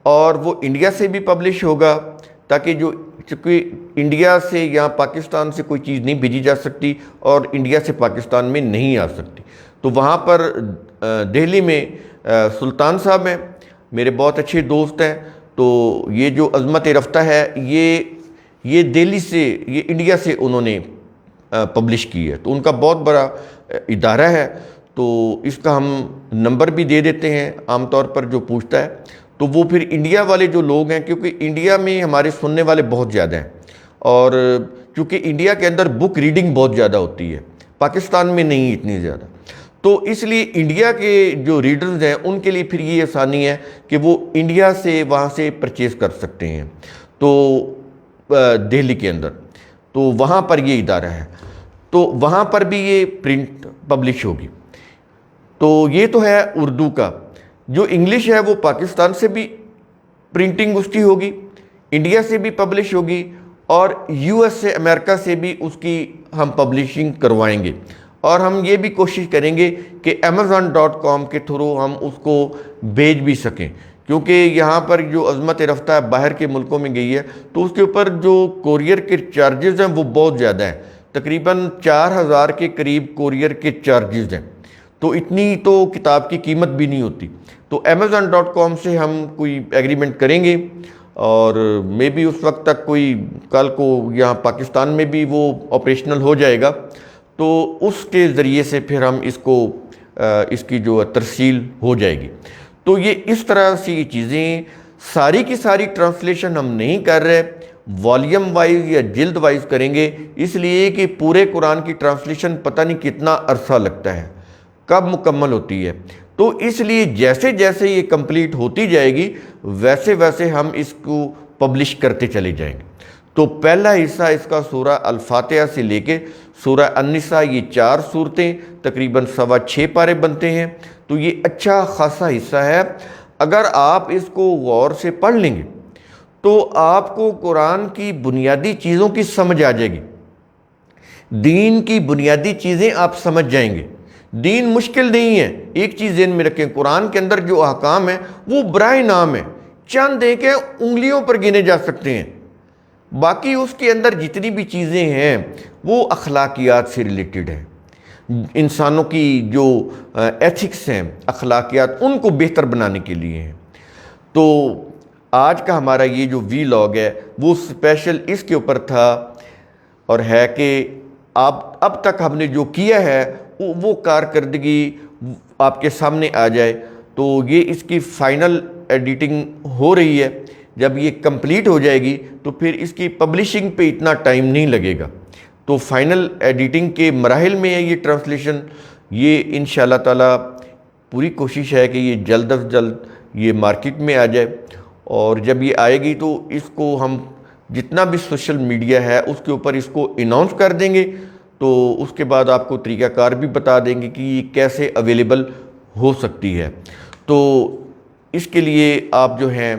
اور وہ انڈیا سے بھی پبلش ہوگا، تاکہ چونکہ انڈیا سے یا پاکستان سے کوئی چیز نہیں بھیجی جا سکتی اور انڈیا سے پاکستان میں نہیں آ سکتی، تو وہاں پر دہلی میں سلطان صاحب ہیں، میرے بہت اچھے دوست ہیں، تو یہ جو عظمت رفتہ ہے یہ دہلی سے، یہ انڈیا سے انہوں نے پبلش کی ہے، تو ان کا بہت بڑا ادارہ ہے۔ تو اس کا ہم نمبر بھی دے دیتے ہیں عام طور پر، جو پوچھتا ہے تو وہ پھر انڈیا والے جو لوگ ہیں، کیونکہ انڈیا میں ہمارے سننے والے بہت زیادہ ہیں، اور چونکہ انڈیا کے اندر بک ریڈنگ بہت زیادہ ہوتی ہے، پاکستان میں نہیں اتنی زیادہ، تو اس لیے انڈیا کے جو ریڈرز ہیں ان کے لیے پھر یہ آسانی ہے کہ وہ انڈیا سے وہاں سے پرچیز کر سکتے ہیں، تو دہلی کے اندر، تو وہاں پر یہ ادارہ ہے، تو وہاں پر بھی یہ پرنٹ پبلش ہوگی۔ تو یہ تو ہے اردو کا۔ جو انگلش ہے وہ پاکستان سے بھی پرنٹنگ اس کی ہوگی، انڈیا سے بھی پبلش ہوگی، اور یو ایس سے، امریکہ سے بھی اس کی ہم پبلشنگ کروائیں گے، اور ہم یہ بھی کوشش کریں گے کہ amazon.com کے تھرو ہم اس کو بھیج بھی سکیں، کیونکہ یہاں پر جو عظمت رفتہ باہر کے ملکوں میں گئی ہے تو اس کے اوپر جو کوریئر کے چارجز ہیں وہ بہت زیادہ ہیں، تقریباً 4000 کے قریب کوریئر کے چارجز ہیں، تو اتنی تو کتاب کی قیمت بھی نہیں ہوتی، تو amazon.com سے ہم کوئی ایگریمنٹ کریں گے، اور مے بی اس وقت تک کوئی کل کو یہاں پاکستان میں بھی وہ آپریشنل ہو جائے گا، تو اس کے ذریعے سے پھر ہم اس کی جو ترسیل ہو جائے گی۔ تو یہ اس طرح سے یہ چیزیں، ساری کی ساری ٹرانسلیشن ہم نہیں کر رہے، والیوم وائز یا جلد وائز کریں گے، اس لیے کہ پورے قرآن کی ٹرانسلیشن پتہ نہیں کتنا عرصہ لگتا ہے، کب مکمل ہوتی ہے، تو اس لیے جیسے جیسے یہ کمپلیٹ ہوتی جائے گی ویسے ویسے ہم اس کو پبلش کرتے چلے جائیں گے۔ تو پہلا حصہ اس کا سورہ الفاتحہ سے لے کے سورہ النساء، یہ 4 سورتیں تقریباً 6.25 پارے بنتے ہیں، تو یہ اچھا خاصا حصہ ہے۔ اگر آپ اس کو غور سے پڑھ لیں گے تو آپ کو قرآن کی بنیادی چیزوں کی سمجھ آ جائے گی، دین کی بنیادی چیزیں آپ سمجھ جائیں گے۔ دین مشکل نہیں ہے، ایک چیز ذہن میں رکھیں، قرآن کے اندر جو احکام ہیں وہ برائے نام ہے، چند ایک ہیں، انگلیوں پر گنے جا سکتے ہیں، باقی اس کے اندر جتنی بھی چیزیں ہیں وہ اخلاقیات سے ریلیٹڈ ہیں، انسانوں کی جو ایتھکس ہیں، اخلاقیات، ان کو بہتر بنانے کے لیے ہیں۔ تو آج کا ہمارا یہ جو وی لاگ ہے وہ اسپیشل اس کے اوپر تھا، اور ہے کہ اب تک ہم نے جو کیا ہے وہ کارکردگی آپ کے سامنے آ جائے۔ تو یہ اس کی فائنل ایڈیٹنگ ہو رہی ہے، جب یہ کمپلیٹ ہو جائے گی تو پھر اس کی پبلشنگ پہ اتنا ٹائم نہیں لگے گا، تو فائنل ایڈیٹنگ کے مراحل میں ہے یہ ٹرانسلیشن۔ یہ انشاءاللہ تعالی پوری کوشش ہے کہ یہ جلد از جلد یہ مارکیٹ میں آ جائے، اور جب یہ آئے گی تو اس کو ہم جتنا بھی سوشل میڈیا ہے اس کے اوپر اس کو اناؤنس کر دیں گے، تو اس کے بعد آپ کو طریقہ کار بھی بتا دیں گے کہ یہ کیسے اویلیبل ہو سکتی ہے۔ تو اس کے لیے آپ جو ہیں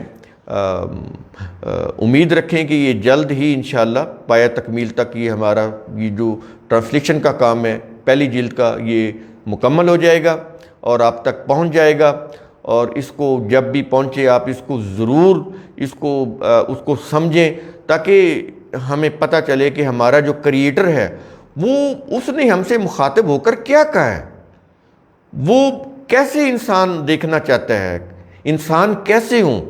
امید رکھیں کہ یہ جلد ہی انشاءاللہ پایہ تکمیل تک یہ ہمارا یہ جو ٹرانسلیشن کا کام ہے پہلی جلد کا یہ مکمل ہو جائے گا اور آپ تک پہنچ جائے گا، اور اس کو جب بھی پہنچے آپ اس کو ضرور اس کو سمجھیں، تاکہ ہمیں پتہ چلے کہ ہمارا جو کریٹر ہے وہ اس نے ہم سے مخاطب ہو کر کیا کہا ہے، وہ کیسے انسان دیکھنا چاہتا ہے، انسان کیسے ہوں۔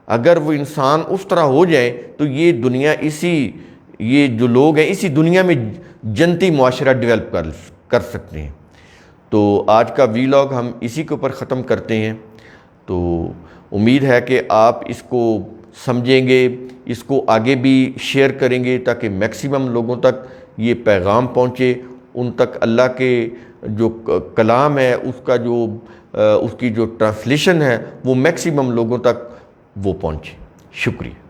اگر وہ انسان اس طرح ہو جائے تو یہ دنیا یہ جو لوگ ہیں اسی دنیا میں جنتی معاشرہ ڈیولپ کر سکتے ہیں۔ تو آج کا وی لاگ ہم اسی کے اوپر ختم کرتے ہیں۔ تو امید ہے کہ آپ اس کو سمجھیں گے، اس کو آگے بھی شیئر کریں گے تاکہ میکسیمم لوگوں تک یہ پیغام پہنچے، ان تک اللہ کے جو کلام ہے اس کی جو ٹرانسلیشن ہے وہ میکسیمم لوگوں تک وہ پہنچے۔ شکریہ۔